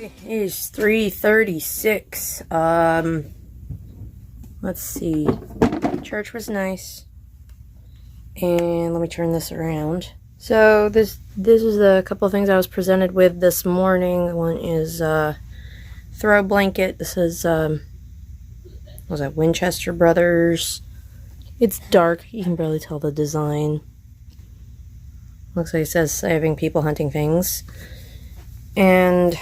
It is 3:36. Let's see. Church was nice. And let me turn this around. So this is a couple of things I was presented with this morning. One is throw blanket. This is what was that, Winchester Brothers. It's dark. You can barely tell the design. Looks like it says saving people hunting things. And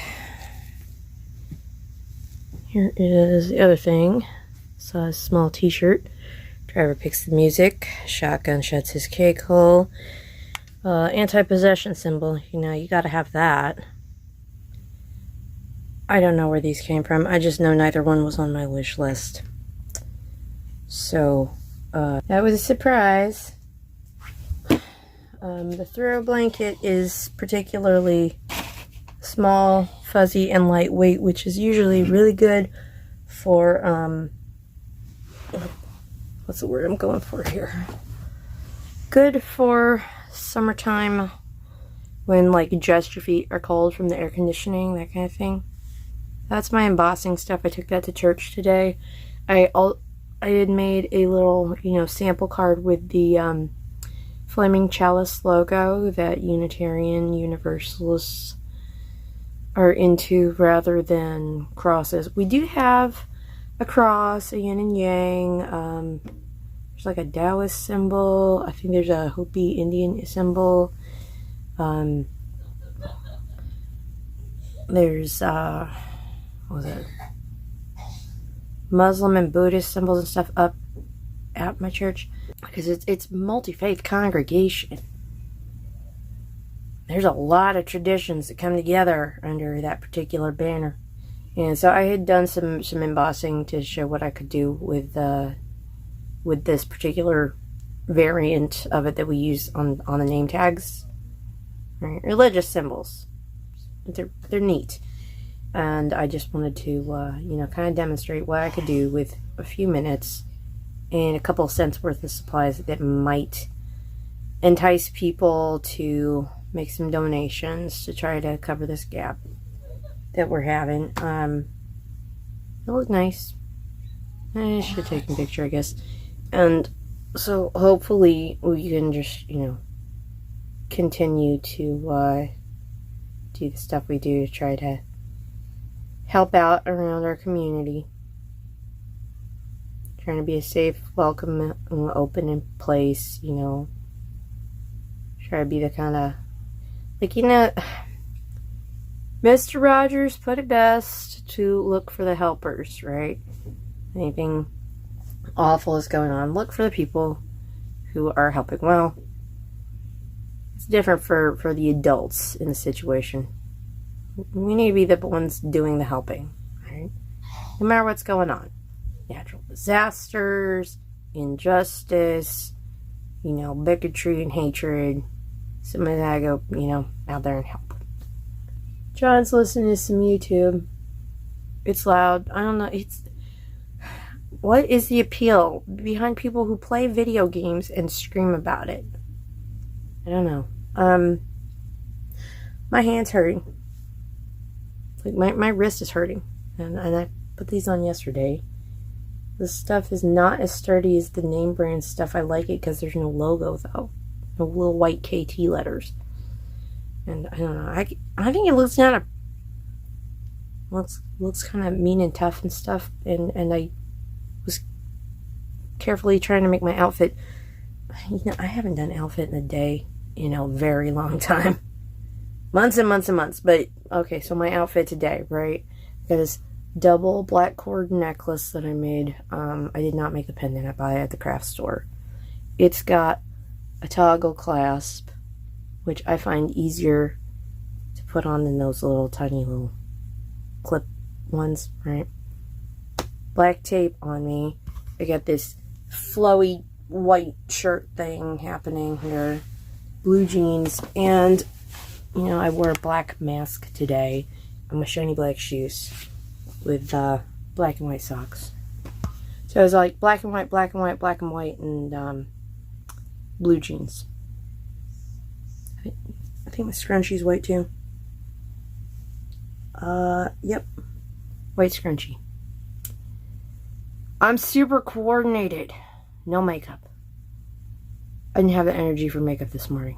here is the other thing. It's a small t-shirt. Driver picks the music. Shotgun shuts his cake hole. Anti-possession symbol. You know, you gotta have that. I don't know where these came from. I just know neither one was on my wish list. So, that was a surprise. The throw blanket is particularly small, fuzzy, and lightweight, which is usually really good for, what's the word I'm going for here? Good for summertime when, like, just your feet are cold from the air conditioning, that kind of thing. That's my embossing stuff. I took that to church today. I had made a little, sample card with the, Flaming Chalice logo that Unitarian Universalists are into rather than crosses. We do have a cross, a yin and yang. There's like a Taoist symbol. I think there's a Hopi Indian symbol. There's what was it? Muslim and Buddhist symbols and stuff up at my church, because it's multi-faith congregation. There's a lot of traditions that come together under that particular banner. And so I had done some embossing to show what I could do with this particular variant of it that we use on the name tags. Right? Religious symbols. They're neat. And I just wanted to kind of demonstrate what I could do with a few minutes and a couple of cents worth of supplies that might entice people to make some donations to try to cover this gap that we're having. It looked nice. I should have taken a picture, I guess. And so hopefully we can just, continue to do the stuff we do to try to help out around our community. Trying to be a safe, welcome, open place, Try to be the kind of, Mr. Rogers put it best to look for the helpers, right? Anything awful is going on, look for the people who are helping. Well, it's different for the adults in the situation. We need to be the ones doing the helping, right? No matter what's going on. Natural disasters, injustice, bigotry and hatred. Somebody that go, out there and help. John's listening to some YouTube. It's loud. I don't know. What is the appeal behind people who play video games and scream about it? I don't know. My hand's hurting. Like my wrist is hurting. And I put these on yesterday. This stuff is not as sturdy as the name brand stuff. I like it because there's no logo, though. No little white KT letters. And I don't know. I think it looks looks kind of mean and tough and stuff. And I was carefully trying to make my outfit. I haven't done an outfit in a day in a very long time. Months and months and months. But, okay, so my outfit today, right? Got this double black cord necklace that I made. I did not make the pendant. I bought it at the craft store. It's got a toggle clasp, which I find easier to put on than those little tiny little clip ones, right? Black tape on me. I got this flowy white shirt thing happening here. Blue jeans. And, I wore a black mask today. And my shiny black shoes with black and white socks. So it was like black and white, black and white, black and white, and blue jeans. I think my scrunchie's white too. Yep. White scrunchie. I'm super coordinated. No makeup. I didn't have the energy for makeup this morning.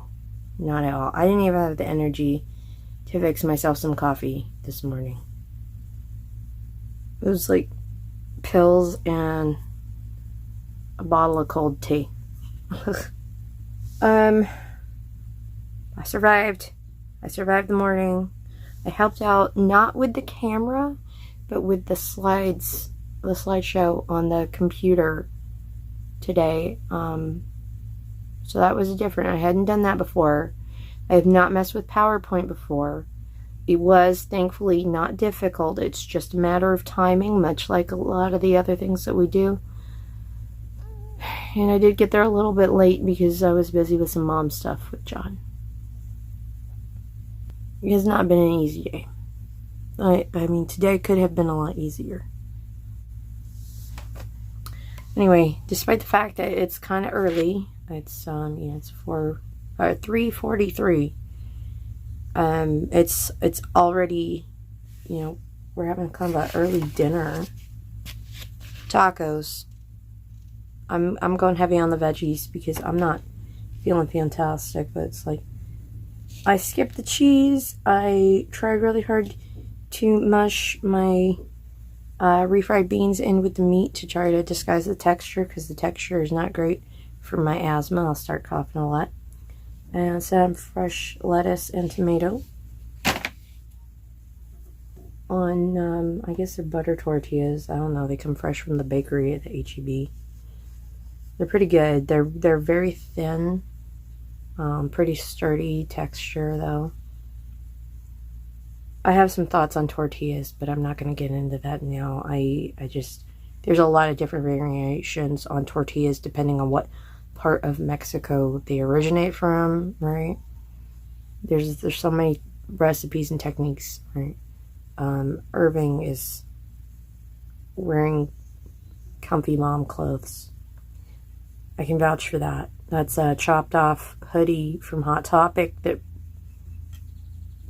Not at all. I didn't even have the energy to fix myself some coffee this morning. It was like pills and a bottle of cold tea. I survived. I survived the morning. I helped out not with the camera, but with the slides, the slideshow on the computer today. So that was different. I hadn't done that before. I have not messed with PowerPoint before. It was thankfully not difficult. It's just a matter of timing, much like a lot of the other things that we do. And I did get there a little bit late because I was busy with some mom stuff with John. It has not been an easy day. I mean, today could have been a lot easier. Anyway, despite the fact that it's kind of early, it's it's 3:43. It's already, we're having kind of an early dinner. Tacos. I'm going heavy on the veggies because I'm not feeling fantastic, but it's like I skipped the cheese. I tried really hard to mush my refried beans in with the meat to try to disguise the texture, because the texture is not great for my asthma. I'll start coughing a lot. And some fresh lettuce and tomato on, I guess they're butter tortillas. I don't know. They come fresh from the bakery at the H-E-B. They're pretty good. They're very thin. Pretty sturdy texture, though. I have some thoughts on tortillas, but I'm not going to get into that now. There's a lot of different variations on tortillas depending on what part of Mexico they originate from, right? There's so many recipes and techniques, right? Irving is wearing comfy mom clothes. I can vouch for that. That's a chopped off hoodie from Hot Topic that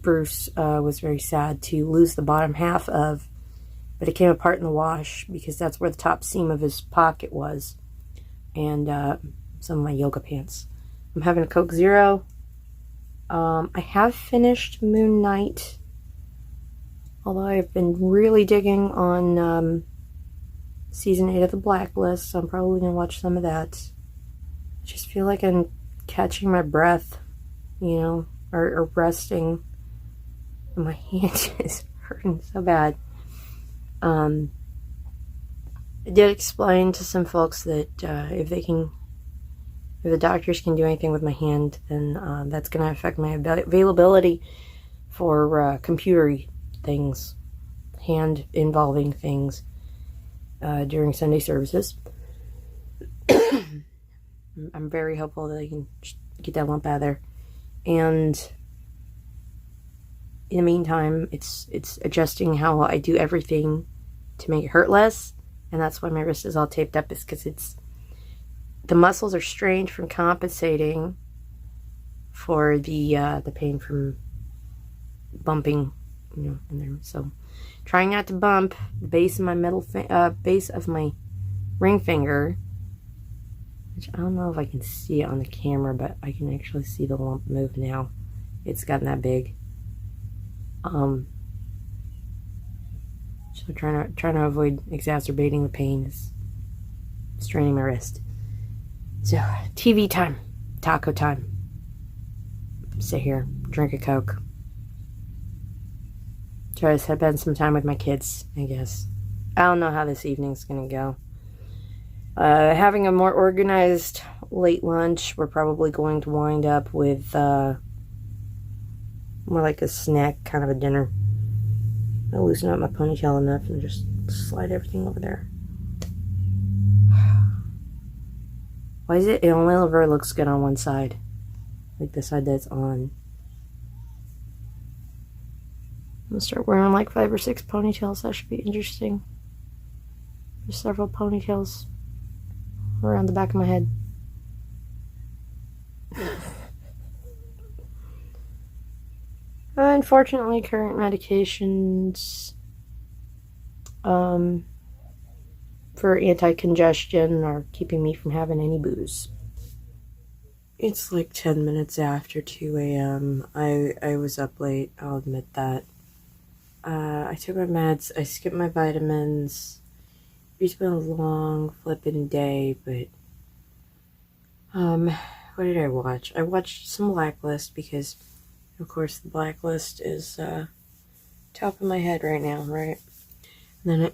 Bruce was very sad to lose the bottom half of, but it came apart in the wash because that's where the top seam of his pocket was. And some of my yoga pants. I'm having a Coke Zero. I have finished Moon Knight, although I've been really digging on season 8 of The Blacklist, so I'm probably going to watch some of that. I just feel like I'm catching my breath, or resting. And my hand is hurting so bad. I did explain to some folks that if the doctors can do anything with my hand, then that's going to affect my availability for computer-y things, hand-involving things during Sunday services. I'm very hopeful that I can get that lump out of there. And in the meantime, it's adjusting how I do everything to make it hurt less. And that's why my wrist is all taped up, is because the muscles are strained from compensating for the pain from bumping, in there. So trying not to bump the base of my base of my ring finger, which I don't know if I can see it on the camera, but I can actually see the lump move now. It's gotten that big. So trying to avoid exacerbating the pain is straining my wrist. So TV time, taco time. Sit here, drink a Coke. Try to spend some time with my kids, I guess. I don't know how this evening's gonna go. Having a more organized late lunch, we're probably going to wind up with more like a snack, kind of a dinner. I'll loosen up my ponytail enough and just slide everything over there. Why is it only ever looks good on one side? Like the side that's on. I'm gonna start wearing like 5 or 6 ponytails. That should be interesting. There's several ponytails around the back of my head. Unfortunately, current medications for anti-congestion are keeping me from having any booze. It's like 10 minutes after 2 a.m. I was up late, I'll admit that. I took my meds, I skipped my vitamins. It's been a long flippin' day, but what did I watch? I watched some Blacklist because, of course, the Blacklist is top of my head right now, right? And then I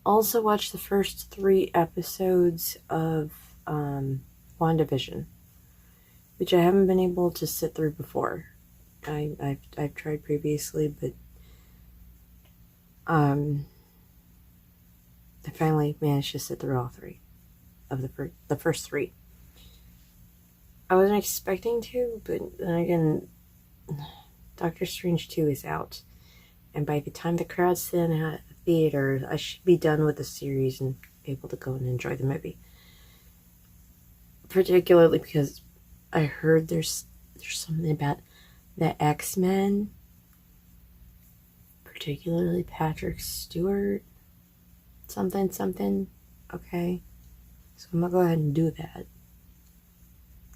also watched the first 3 episodes of Wandavision, which I haven't been able to sit through before. I've tried previously, but I finally managed to sit through all 3 of the first 3. I wasn't expecting to, but then again, Doctor Strange 2 is out, and by the time the crowd's thin at the theater, I should be done with the series and able to go and enjoy the movie. Particularly because I heard there's something about the X-Men, particularly Patrick Stewart, something, okay? So I'm gonna go ahead and do that.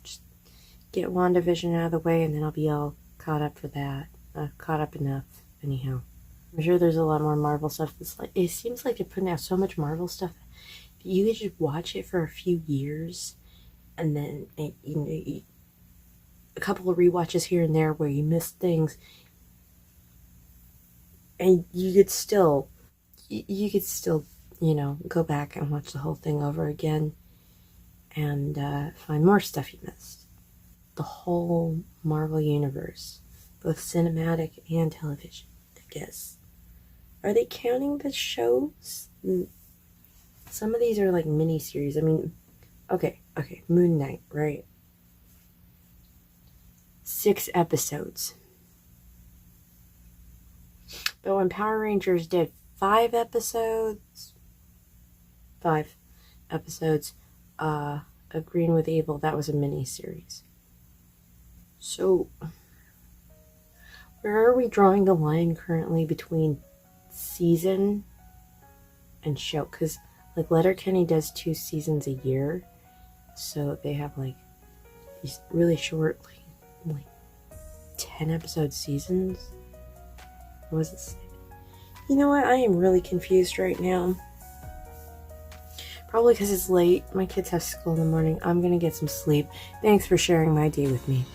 Just get WandaVision out of the way, and then I'll be all caught up for that. Caught up enough, anyhow. I'm sure there's a lot more Marvel stuff. It seems like they're putting out so much Marvel stuff that you could just watch it for a few years, and then a couple of rewatches here and there where you miss things, and you could still, go back and watch the whole thing over again and find more stuff you missed. The whole Marvel universe, both cinematic and television, I guess. Are they counting the shows? Some of these are like mini-series. I mean, okay, Moon Knight, right? 6 episodes. But when Power Rangers did 5 episodes, of Green with Evil, that was a mini-series. So, where are we drawing the line currently between season and show? Because, like, Letterkenny does 2 seasons a year, so they have, like, these really short, like 10-episode seasons. What was it? You know what? I am really confused right now. Probably because it's late. My kids have school in the morning. I'm gonna get some sleep. Thanks for sharing my day with me.